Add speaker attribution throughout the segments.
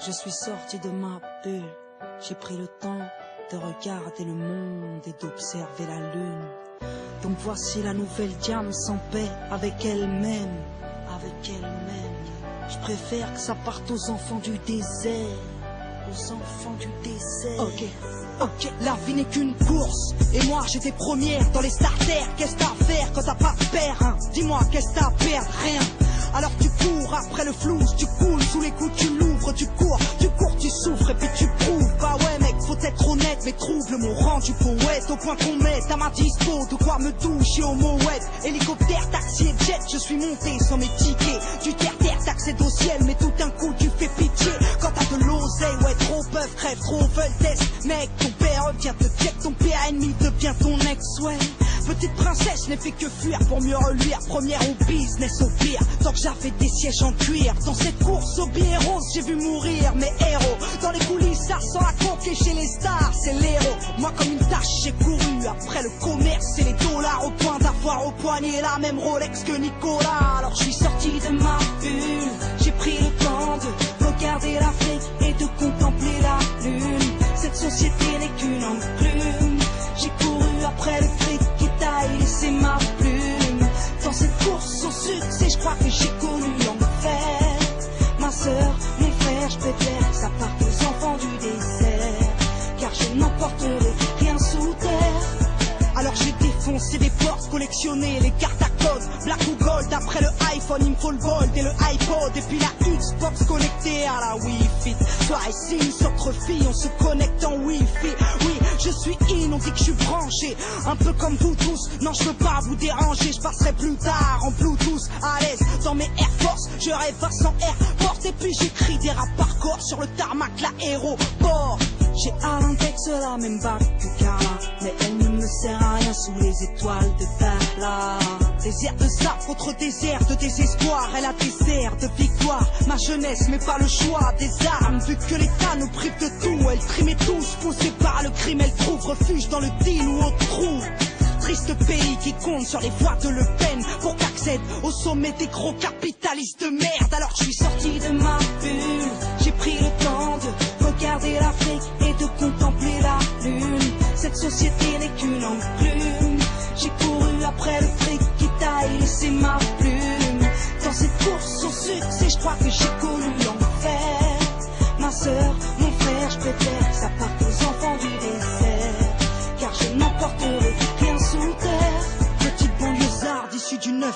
Speaker 1: Je suis sorti de ma bulle, j'ai pris le temps de regarder le monde et d'observer la lune. Donc voici la nouvelle Diane sans paix avec elle-même, avec elle-même. Je préfère que ça parte aux enfants du désert, aux enfants du désert. Ok, la vie n'est qu'une course, et moi j'étais première dans les starters. Qu'est-ce t'as à faire quand t'as pas de père, hein? Dis-moi, qu'est-ce t'as à perdre? Rien. Alors tu cours après le flou, tu coules sous les coups, tu l'ouvres, tu cours, tu souffres et puis tu prouves. Bah ouais mec, faut être honnête, mais trouve le mot rendu poète au point qu'on mette à ma dispo de quoi me doucher au mouette. Hélicoptère, taxi et jet, je suis monté sans mes tickets. Du terre-terre, t'accèdes au ciel, mais tout d'un coup tu fais pitié. Quand t'as de l'oseille, ouais trop peuvent, crève, trop veulent test. Mec, ton père revient te check, ton père ennemi devient ton ex, ouais. Petite princesse n'ai fait que fuir pour mieux reluire. Première au business au pire, tant que j'avais des sièges en cuir. Dans cette course au billet rose, j'ai vu mourir mes héros. Dans les coulisses, ça sent la coque et chez les stars, c'est l'héros. Moi comme une tâche, j'ai couru après le commerce et les dollars. Au point d'avoir au poignet la même Rolex que Nicolas. Alors je suis sorti de ma bulle, j'ai pris le temps de regarder l'Afrique et de contempler la lune. Cette société n'est qu'une enclume. J'ai couru après le fric qui taille, laissé ma plume. Dans cette course au succès, je crois que j'ai connu l'enfer. Ma sœur, mon frère, je préfère que ça parte aux enfants du désert, car je n'emporterai rien sous terre. Alors j'ai défoncé des portes, collectionné les cartes à code, black ou gold. Après le iPhone, il me faut le gold et le iPod. Et puis la Xbox connectée à la Wi-Fi. Soirée signe, entre filles, on se connecte en Wi-Fi. Oui, je suis in, on dit que je suis branché, un peu comme vous tous. Non, je veux pas vous déranger, je passerai plus tard en Bluetooth, à l'aise dans mes Air Force. Je rêve à 100 Airport et puis j'écris des rap par corps sur le tarmac, l'aéroport. J'ai à l'index la même bague que Carla, mais elle ne me sert à rien sous les étoiles de Dala. Désert de sable contre désert de désespoir, elle a des airs de victoire. Ma jeunesse mais pas le choix des armes, vu que l'État nous prive de tout. Elle trimait tous, poussée par le crime, elle trouve refuge dans le deal ou au trou. Triste pays qui compte sur les voies de Le Pen pour qu'accède au sommet des gros capitalistes de merde. Alors je suis sorti de ma bulle, j'ai pris le temps de regarder l'Afrique et de contempler la lune. Cette société n'est qu'une enclume. J'ai couru après le fric qui taille, laissé ma plume. Dans cette course au succès, je crois que j'ai connu l'enfer. Ma sœur, mon frère, je préfère que ça parte aux enfants du désert, car je n'emporterai rien sous terre. Petite banlieusarde issue du 9-1,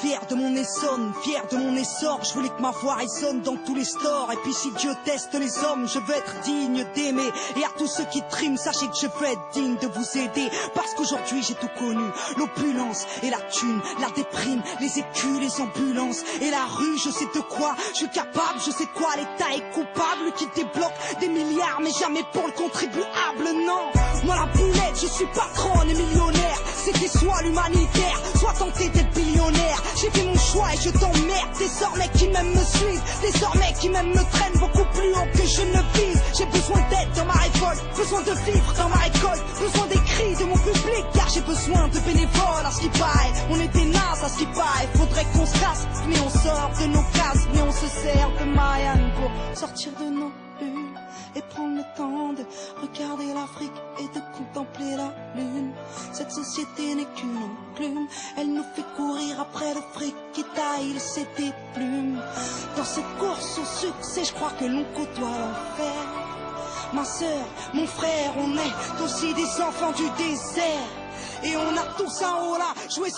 Speaker 1: fier de mon Essonne, fier de mon essor. Je voulais que ma voix résonne dans tous les stores. Et puis si Dieu teste les hommes, je veux être digne d'aimer. Et à tous ceux qui triment, sachez que je veux être digne de vous aider. Parce qu'aujourd'hui j'ai tout connu, l'opulence et la thune, la déprime, les écus, les ambulances et la rue. Je sais de quoi je suis capable, je sais de quoi l'État est coupable, qui débloque des milliards mais jamais pour le contribuable. Non, moi la boulette, je suis patronne et millionnaire. C'était soit l'humanitaire, soit tenter d'être billionnaire. J'ai fait mon choix et je t'emmerde. Désormais qui même me suivent, désormais qui même me traînent beaucoup plus haut que je ne vise. J'ai besoin d'aide dans ma révolte, besoin de vivre dans ma récolte, besoin des cris de mon public, car j'ai besoin de bénévoles. À ce qui paraît, on est des nazes à ce qui paraît. Faudrait qu'on se casse, mais on sort de nos cases, mais on se sert de Marianne pour sortir de nos bulles et prendre le temps de regarder l'Afrique et de contempler la lune. Cette société n'est qu'une enclume, elle nous fait courir après le fric qui taille, laisser des plumes. Dans cette course au succès, je crois que l'on côtoie l'enfer. Ma sœur, mon frère, on est aussi des enfants du désert, et on a tous un haut là joué.